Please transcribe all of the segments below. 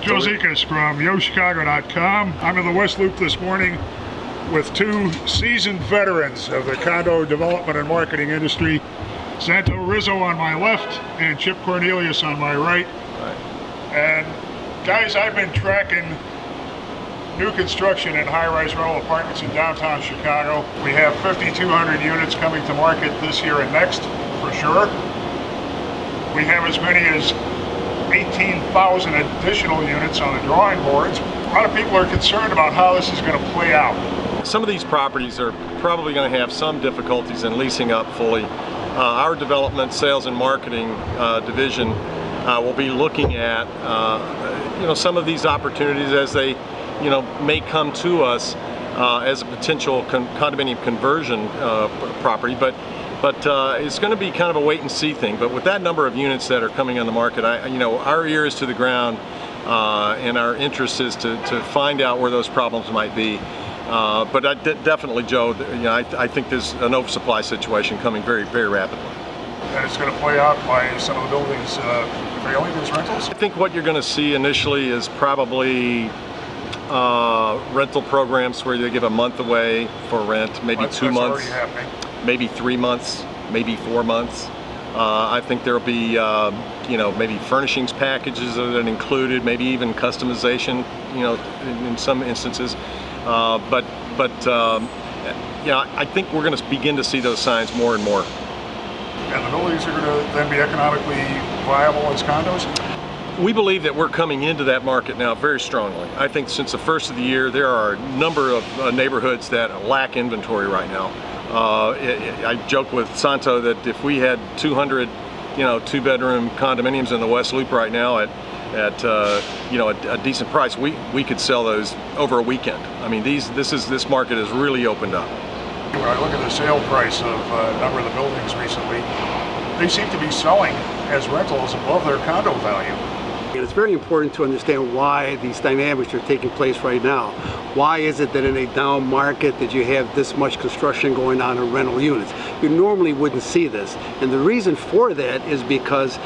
Joe Zikas from YoChicago.com. I'm in the West Loop this morning with two seasoned veterans of the condo development and marketing industry. Santo Rizzo on my left and Chip Cornelius on my right. And guys, I've been tracking new construction in high-rise rental apartments in downtown Chicago. We have 5,200 units coming to market this year and next, for sure. We have as many as 18,000 additional units on the drawing boards. A lot of people are concerned about how this is going to play out. Some of these properties are probably going to have some difficulties in leasing up fully. Our development, sales, and marketing division will be looking at some of these opportunities as they may come to us as a potential condominium conversion property, but it's going to be kind of a wait and see thing. But with that number of units that are coming on the market, our ear is to the ground, and our interest is to find out where those problems might be. But definitely, Joe, I think there's an oversupply situation coming very, very rapidly. And it's going to play out by some of the buildings failing as rentals? I think what you're going to see initially is probably rental programs where they give a month away for rent, maybe 2 months, maybe 3 months, maybe 4 months. I think there'll be maybe furnishings packages that are included, maybe even customization, in some instances. I think we're going to begin to see those signs more and more. And the buildings are going to then be economically viable as condos? We believe that we're coming into that market now very strongly. I think since the first of the year, there are a number of neighborhoods that lack inventory right now. I joke with Santo that if we had 200, two-bedroom condominiums in the West Loop right now at a decent price, we could sell those over a weekend. I mean, this market has really opened up. When I look at the sale price of a number of the buildings recently, they seem to be selling as rentals above their condo value. And it's very important to understand why these dynamics are taking place right now. Why is it that in a down market that you have this much construction going on in rental units? You normally wouldn't see this. And the reason for that is because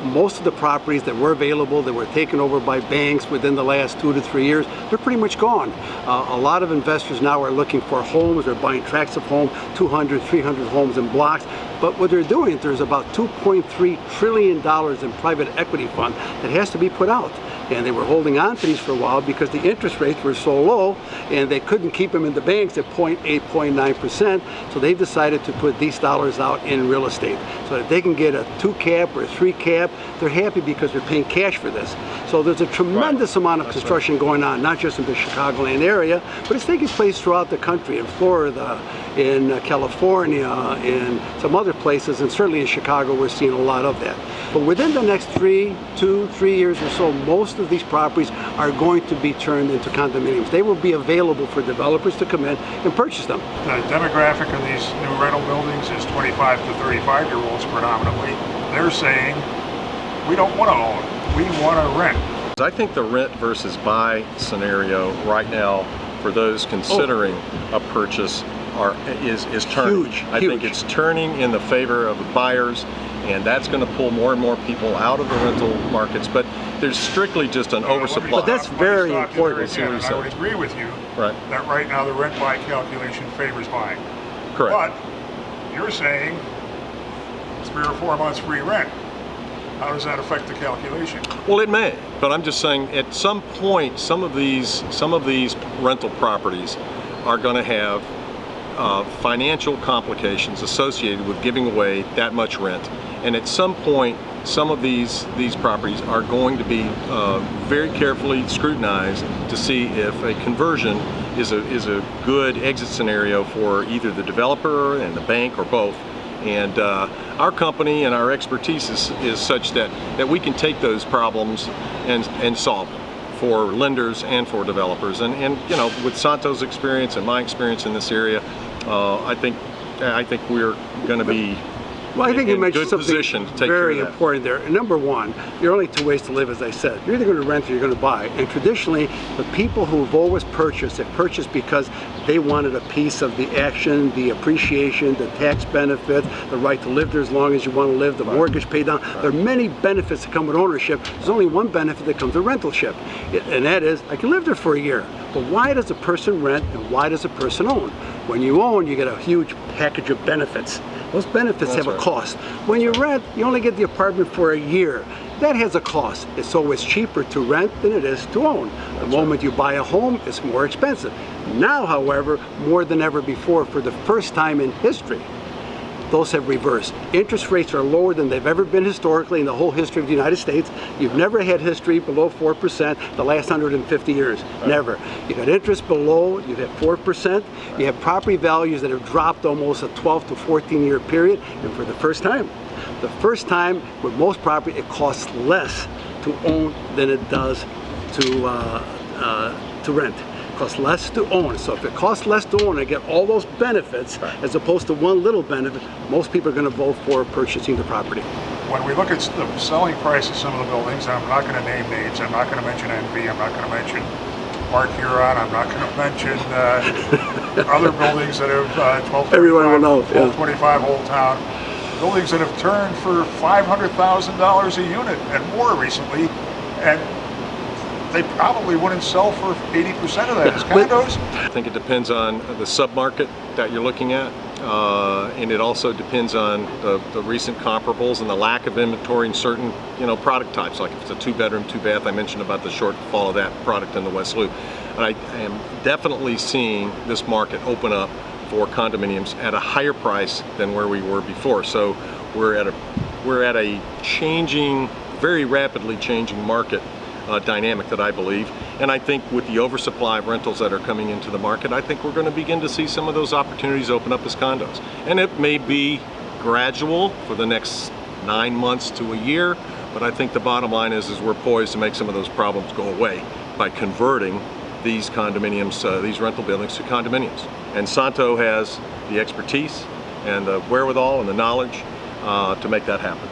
most of the properties that were available, that were taken over by banks within the last 2 to 3 years, they're pretty much gone. A lot of investors now are looking for homes. They're buying tracts of home, 200, 300 homes in blocks. But what they're doing, there's about $2.3 trillion in private equity fund that has to be put out. And they were holding on to these for a while because the interest rates were so low and they couldn't keep them in the banks at 0.8, 0.9%. So they've decided to put these dollars out in real estate so that they can get a 2 cap or a 3 cap. They're happy because they're paying cash for this. So there's a tremendous amount of construction going on, not just in the Chicagoland area, but it's taking place throughout the country, in Florida, in California, in some other places, and certainly in Chicago we're seeing a lot of that. But within the next 2 to 3 years or so, most of these properties are going to be turned into condominiums. They will be available for developers to come in and purchase them. The demographic of these new rental buildings is 25 to 35-year-olds predominantly. They're saying, we don't want to own, we want to rent. I think the rent versus buy scenario right now for those considering a purchase is turning. Huge. I think it's turning in the favor of the buyers, and that's going to pull more and more people out of the rental markets. But there's strictly just an oversupply. But that's very important. I would agree with you that right now the rent-buy calculation favors buying. Correct. But you're saying 3 or 4 months free rent. How does that affect the calculation? Well, it may, but I'm just saying at some point some of these rental properties are going to have financial complications associated with giving away that much rent, and at some point some of these properties are going to be very carefully scrutinized to see if a conversion is a good exit scenario for either the developer and the bank or both. And our company and our expertise is such that we can take those problems and solve them for lenders and for developers. And with Santo's experience and my experience in this area, I think we're going to be Well, I think you in mentioned good something position to take very care of that. important there. Number one, there are only two ways to live, as I said. You're either going to rent or you're going to buy. And traditionally, the people who've always purchased have purchased because they wanted a piece of the action, the appreciation, the tax benefit, the right to live there as long as you want to live, the mortgage paid down. There are many benefits that come with ownership. There's only one benefit that comes with rentalship, and that is I can live there for a year. But why does a person rent and why does a person own? When you own, you get a huge package of benefits. Those benefits have a cost. When you rent, you only get the apartment for a year. That has a cost. It's always cheaper to rent than it is to own. The moment you buy a home, it's more expensive. Now, however, more than ever before, for the first time in history, those have reversed. Interest rates are lower than they've ever been historically in the whole history of the United States. You've never had history below 4% the last 150 years. Never. You've had interest below, you've had 4%. You have property values that have dropped almost a 12 to 14 year period. And for the first time with most property, it costs less to own than it does to rent. Costs less to own. So if it costs less to own, I get all those benefits as opposed to one little benefit. Most people are going to vote for purchasing the property. When we look at the selling price of some of the buildings, and I'm not going to name names, I'm not going to mention NV, I'm not going to mention Park Huron, I'm not going to mention other buildings that have 1225 Old Town, buildings that have turned for $500,000 a unit and more recently, and they probably wouldn't sell for 80% of that as condos. I think it depends on the sub-market that you're looking at, and it also depends on the recent comparables and the lack of inventory in certain product types. Like if it's a 2-bedroom, 2-bath, I mentioned about the shortfall of that product in the West Loop. And I am definitely seeing this market open up for condominiums at a higher price than where we were before. So we're at a changing, very rapidly changing market dynamic that I believe, and I think with the oversupply of rentals that are coming into the market, I think we're going to begin to see some of those opportunities open up as condos. And it may be gradual for the next 9 months to a year, but I think the bottom line is we're poised to make some of those problems go away by converting these condominiums, these rental buildings to condominiums. And Santo has the expertise and the wherewithal and the knowledge to make that happen.